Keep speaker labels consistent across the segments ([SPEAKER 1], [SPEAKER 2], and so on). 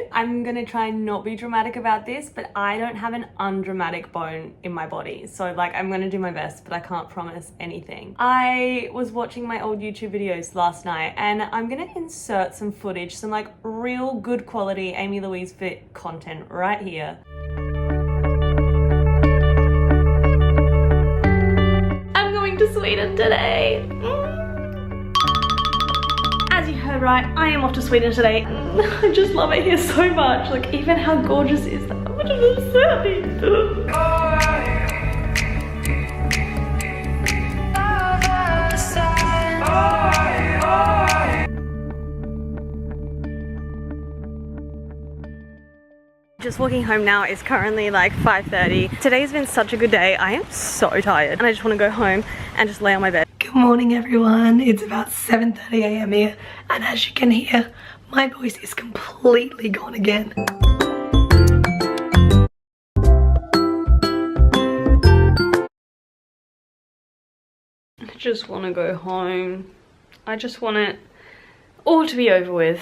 [SPEAKER 1] I'm gonna try and not be dramatic about this, but I don't have an undramatic bone in my body. So like, I'm gonna do my best, but I can't promise anything. I was watching my old YouTube videos last night and I'm gonna insert some footage, some like real good quality Amy Louise Fit content right here. I'm going to Sweden today. As you heard right, I am off to Sweden today. I just love it here so much. Like, even how gorgeous is that? How much of this Just walking home now. It's currently like 5:30. Today's been such a good day. I am so tired and I just want to go home and just lay on my bed. Good morning everyone. It's about 7:30 a.m. here and as you can hear, my voice is completely gone again. I just want to go home. I just want it all to be over with.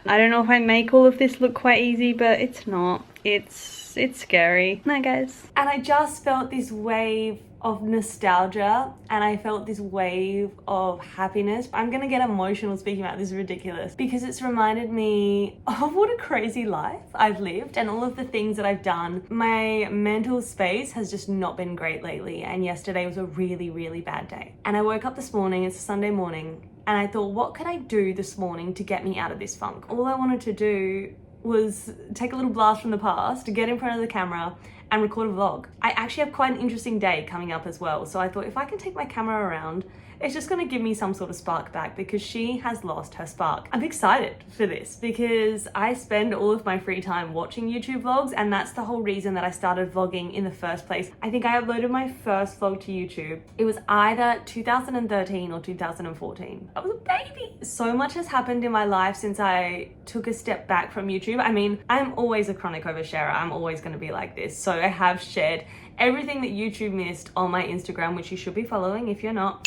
[SPEAKER 1] I don't know if I make all of this look quite easy, but it's not. It's scary. Night, guys. And I just felt this wave of nostalgia and I felt this wave of happiness. I'm gonna get emotional speaking about this, is ridiculous, because it's reminded me of what a crazy life I've lived and all of the things that I've done. My mental space has just not been great lately, and yesterday was a really, really bad day. And I woke up this morning, it's a Sunday morning, and I thought, what could I do this morning to get me out of this funk? All I wanted to do was take a little blast from the past, to get in front of the camera and record a vlog. I actually have quite an interesting day coming up as well. So I thought if I can take my camera around, it's just gonna give me some sort of spark back because she has lost her spark. I'm excited for this because I spend all of my free time watching YouTube vlogs, and that's the whole reason that I started vlogging in the first place. I think I uploaded my first vlog to YouTube. It was either 2013 or 2014. I was a baby. So much has happened in my life since I took a step back from YouTube. I mean, I'm always a chronic oversharer. I'm always gonna be like this. So I have shared everything that YouTube missed on my Instagram, which you should be following if you're not.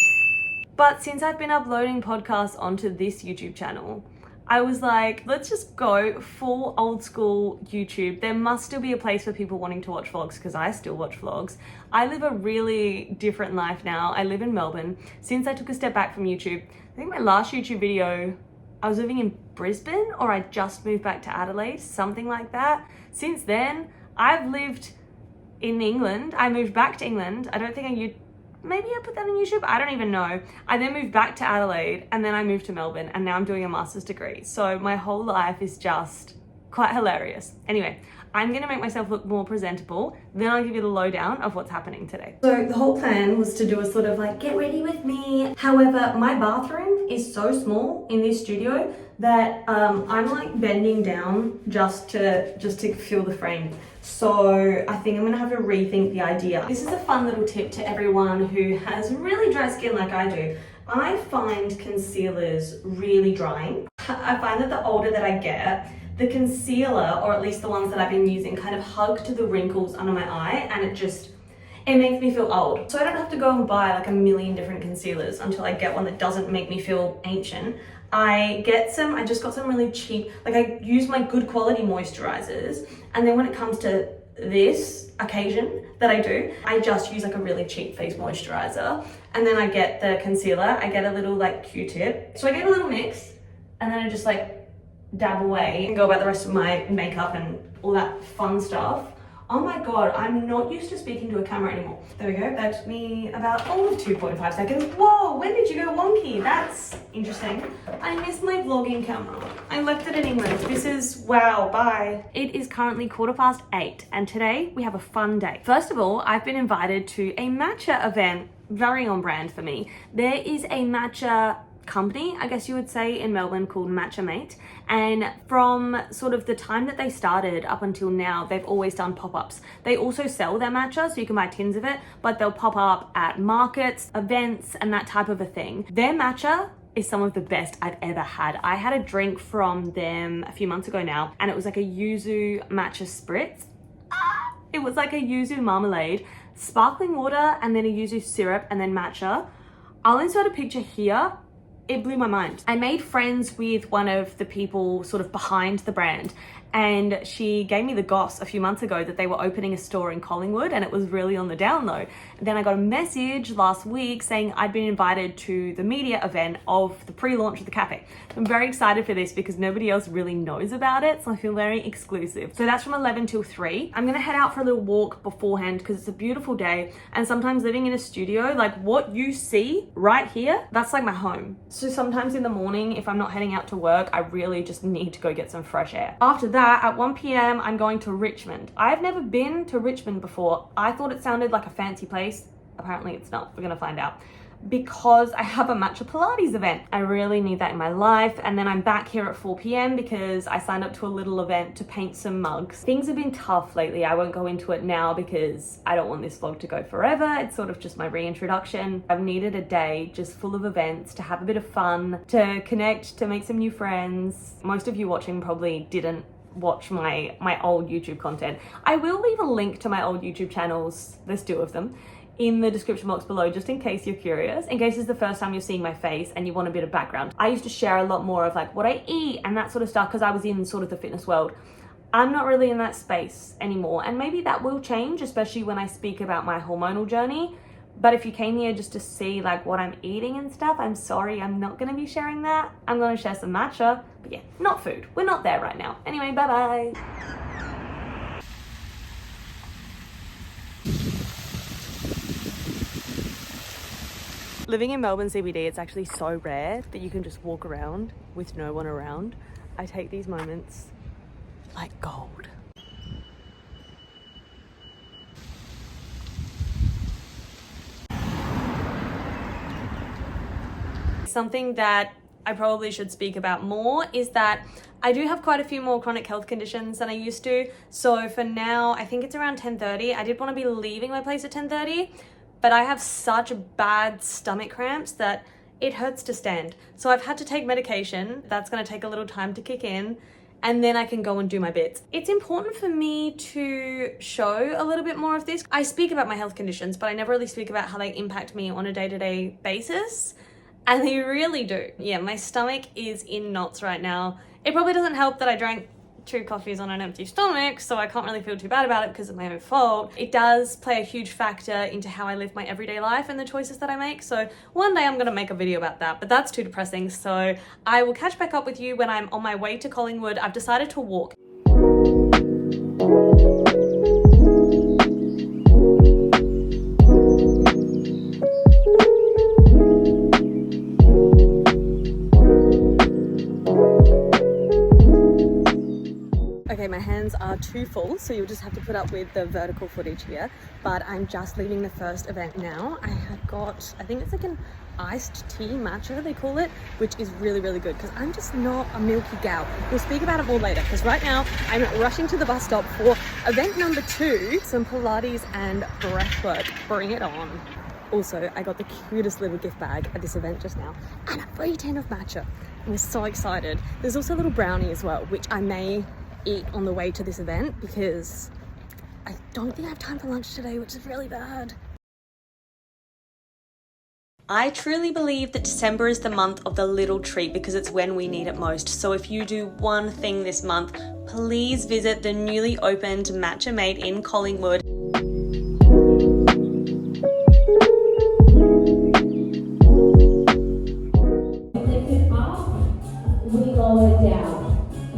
[SPEAKER 1] But since I've been uploading podcasts onto this YouTube channel, I was like, let's just go full old school YouTube. There must still be a place for people wanting to watch vlogs because I still watch vlogs. I live a really different life now. I live in Melbourne. Since I took a step back from YouTube, I think my last YouTube video, I was living in Brisbane or I just moved back to Adelaide, something like that. Since then, I've lived in England. I moved back to England. I don't think maybe I put that on YouTube, I don't even know. I then moved back to Adelaide and then I moved to Melbourne and now I'm doing a master's degree. So my whole life is just quite hilarious. Anyway, I'm gonna make myself look more presentable, then I'll give you the lowdown of what's happening today. So the whole plan was to do a sort of like, get ready with me. However, my bathroom is so small in this studio that I'm like bending down just to fill the frame. So I think I'm gonna have to rethink the idea. This is a fun little tip to everyone who has really dry skin like I do. I find concealers really drying. I find that the older that I get, the concealer, or at least the ones that I've been using, kind of hug to the wrinkles under my eye, and it makes me feel old. So I don't have to go and buy like a million different concealers until I get one that doesn't make me feel ancient. I just got some really cheap, like I use my good quality moisturizers, and then when it comes to this occasion that I do, I just use like a really cheap face moisturizer, and then I get the concealer, I get a little like Q-tip. So I get a little mix, and then I just like dab away and go about the rest of my makeup and all that fun stuff. Oh my God, I'm not used to speaking to a camera anymore. There we go, that took me about 2.5 seconds. Whoa, when did you go wonky? That's interesting. I missed my vlogging camera. I left it in England. This is, wow, bye. It is currently 8:15 and today we have a fun day. First of all, I've been invited to a matcha event, very on brand for me. There is a matcha company, I guess you would say, in Melbourne called Matcha Mate. And from sort of the time that they started up until now, they've always done pop-ups. They also sell their matcha, so you can buy tins of it, but they'll pop up at markets, events, and that type of a thing. Their matcha is some of the best I've ever had. I had a drink from them a few months ago now, and it was like a yuzu matcha spritz. It was like a yuzu marmalade, sparkling water, and then a yuzu syrup, and then matcha. I'll insert a picture here. It blew my mind. I made friends with one of the people sort of behind the brand, and she gave me the goss a few months ago that they were opening a store in Collingwood, and it was really on the down low. Then I got a message last week saying I'd been invited to the media event of the pre-launch of the cafe. I'm very excited for this because nobody else really knows about it, so I feel very exclusive. So that's from 11 till 3. I'm gonna head out for a little walk beforehand because it's a beautiful day, and sometimes living in a studio, like what you see right here, that's like my home. So sometimes in the morning, if I'm not heading out to work, I really just need to go get some fresh air. After that, at 1 p.m, I'm going to Richmond. I've never been to Richmond before. I thought it sounded like a fancy place. Apparently it's not. We're gonna find out. Because I have a Matcha Pilates event. I really need that in my life. And then I'm back here at 4 p.m. because I signed up to a little event to paint some mugs. Things have been tough lately. I won't go into it now because I don't want this vlog to go forever. It's sort of just my reintroduction. I've needed a day just full of events to have a bit of fun, to connect, to make some new friends. Most of you watching probably didn't watch my old YouTube content. I will leave a link to my old YouTube channels, there's 2 of them, in the description box below, just in case you're curious, in case it's the first time you're seeing my face and you want a bit of background. I used to share a lot more of like what I eat and that sort of stuff because I was in sort of the fitness world. I'm not really in that space anymore, and maybe that will change, especially when I speak about my hormonal journey. But if you came here just to see like what I'm eating and stuff, I'm sorry, I'm not gonna be sharing that. I'm gonna share some matcha, but yeah, not food. We're not there right now. Anyway, bye-bye. Living in Melbourne CBD, it's actually so rare that you can just walk around with no one around. I take these moments like gold. Something that I probably should speak about more is that I do have quite a few more chronic health conditions than I used to. So for now, I think it's around 10:30. I did want to be leaving my place at 10:30, but I have such bad stomach cramps that it hurts to stand. So I've had to take medication. That's going to take a little time to kick in, and then I can go and do my bits. It's important for me to show a little bit more of this. I speak about my health conditions, but I never really speak about how they impact me on a day-to-day basis. And they really do. Yeah, my stomach is in knots right now. It probably doesn't help that I drank 2 coffees on an empty stomach, so I can't really feel too bad about it because of my own fault. It does play a huge factor into how I live my everyday life and the choices that I make. So one day I'm gonna make a video about that, but that's too depressing. So I will catch back up with you when I'm on my way to Collingwood. I've decided to walk. Okay, my hands are too full, so you'll just have to put up with the vertical footage here. But I'm just leaving the first event now. I have got, I think it's like an iced tea matcha, they call it, which is really, really good because I'm just not a milky gal. We'll speak about it more later because right now I'm rushing to the bus stop for event number 2, some Pilates and breathwork. Bring it on. Also, I got the cutest little gift bag at this event just now and a free tin of matcha. I'm so excited. There's also a little brownie as well, which I may eat on the way to this event because I don't think I have time for lunch today, which is really bad. I truly believe that December is the month of the little treat because it's when we need it most. So if you do one thing this month, please visit the newly opened Matcha Mate in Collingwood.
[SPEAKER 2] Lift it up, we lower it down.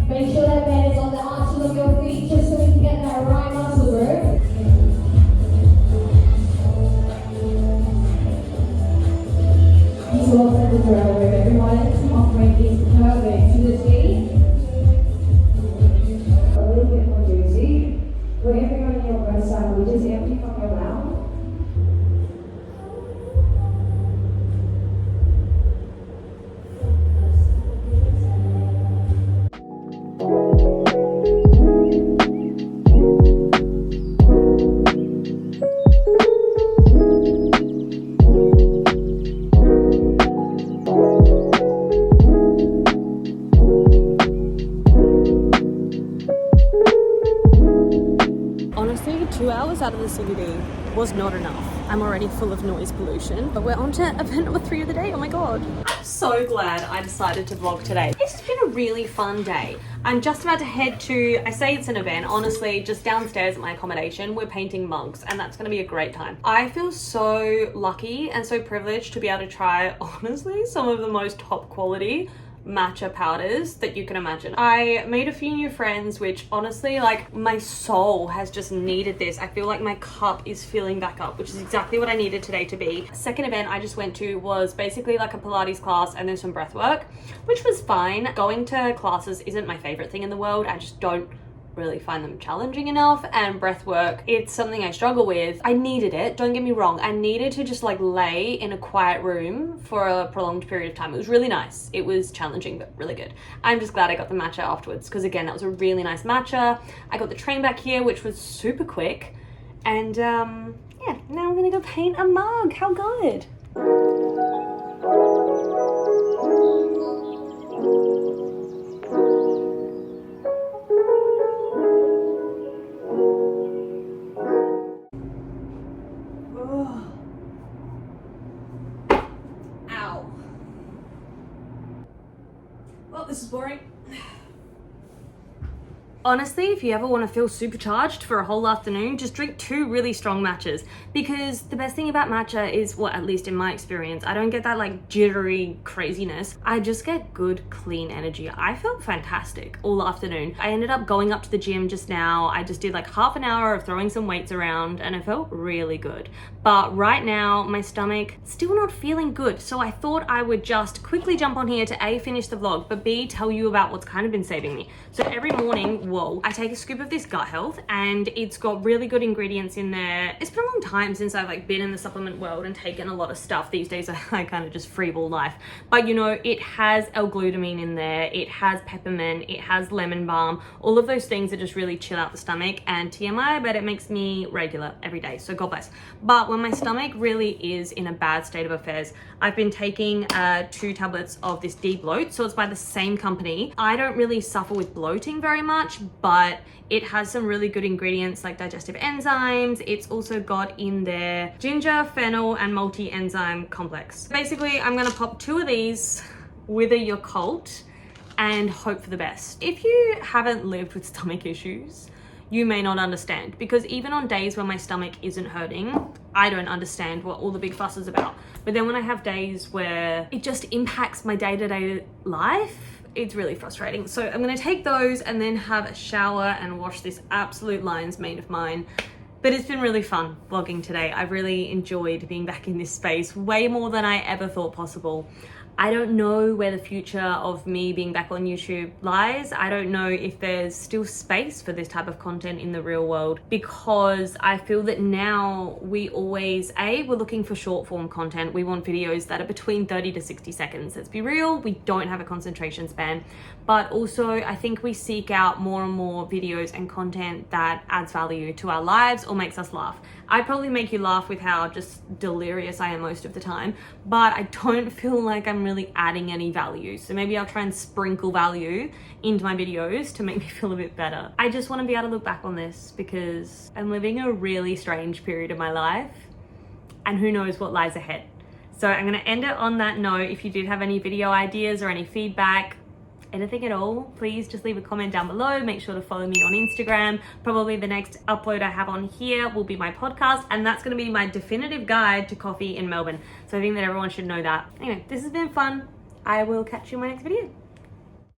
[SPEAKER 2] Make sure that band is on the arches of your feet just so we can get that right muscle group. These are all set the drill with everyone. Offering is perfect to the T. A little bit more juicy. Wherever you're on your breath side, we just empty from your mouth.
[SPEAKER 1] was not enough. I'm already full of noise pollution, but we're on to event number 3 of the day. Oh my god. I'm so glad I decided to vlog today. This has been a really fun day. I'm just about to head to, I say it's an event, honestly, just downstairs at my accommodation, we're painting mugs, and that's gonna be a great time. I feel so lucky and so privileged to be able to try, honestly, some of the most top quality matcha powders that you can imagine. I made a few new friends, which honestly, like, my soul has just needed this. I feel like my cup is filling back up, which is exactly what I needed today to be. Second event I just went to was basically like a Pilates class and then some breath work, which was fine. Going to classes isn't my favorite thing in the world. I just don't really find them challenging enough, and breath work, it's something I struggle with. I needed it, don't get me wrong. I needed to just like lay in a quiet room for a prolonged period of time. It was really nice. It was challenging, but really good. I'm just glad I got the matcha afterwards, because again, that was a really nice matcha. I got the train back here, which was super quick. And yeah, now I'm gonna go paint a mug. How good. This is boring. Honestly, if you ever want to feel supercharged for a whole afternoon, just drink 2 really strong matchas, because the best thing about matcha is, well, at least in my experience, I don't get that like jittery craziness. I just get good, clean energy. I felt fantastic all afternoon. I ended up going up to the gym just now. I just did like half an hour of throwing some weights around and I felt really good. But right now, my stomach still not feeling good. So I thought I would just quickly jump on here to A, finish the vlog, but B, tell you about what's kind of been saving me. So every morning, I take a scoop of this Gut Health, and it's got really good ingredients in there. It's been a long time since I've like been in the supplement world and taken a lot of stuff. These days I kind of just freeball life, but you know, it has L-glutamine in there, it has peppermint, it has lemon balm, all of those things that just really chill out the stomach. And TMI, but it makes me regular every day, so God bless. But when my stomach really is in a bad state of affairs, I've been taking 2 tablets of this D-bloat, so it's by the same company. I don't really suffer with bloating very much, but it has some really good ingredients like digestive enzymes. It's also got in there ginger, fennel, and multi-enzyme complex. Basically, I'm gonna pop 2 of these with a Yakult and hope for the best. If you haven't lived with stomach issues, you may not understand, because even on days when my stomach isn't hurting, I don't understand what all the big fuss is about. But then when I have days where it just impacts my day-to-day life, it's really frustrating. So I'm gonna take those and then have a shower and wash this absolute lion's mane of mine. But it's been really fun vlogging today. I've really enjoyed being back in this space, way more than I ever thought possible. I don't know where the future of me being back on YouTube lies. I don't know if there's still space for this type of content in the real world, because I feel that now we always, we're looking for short form content. We want videos that are between 30 to 60 seconds. Let's be real, we don't have a concentration span. But also I think we seek out more and more videos and content that adds value to our lives or makes us laugh. I probably make you laugh with how just delirious I am most of the time, but I don't feel like I'm really adding any value. So maybe I'll try and sprinkle value into my videos to make me feel a bit better. I just want to be able to look back on this because I'm living a really strange period of my life, and who knows what lies ahead. So I'm going to end it on that note. If you did have any video ideas or any feedback, anything at all, please just leave a comment down below. Make sure to follow me on Instagram. Probably the next upload I have on here will be my podcast, and that's going to be my definitive guide to coffee in Melbourne. So I think that everyone should know that. Anyway, this has been fun. I will catch you in my next video.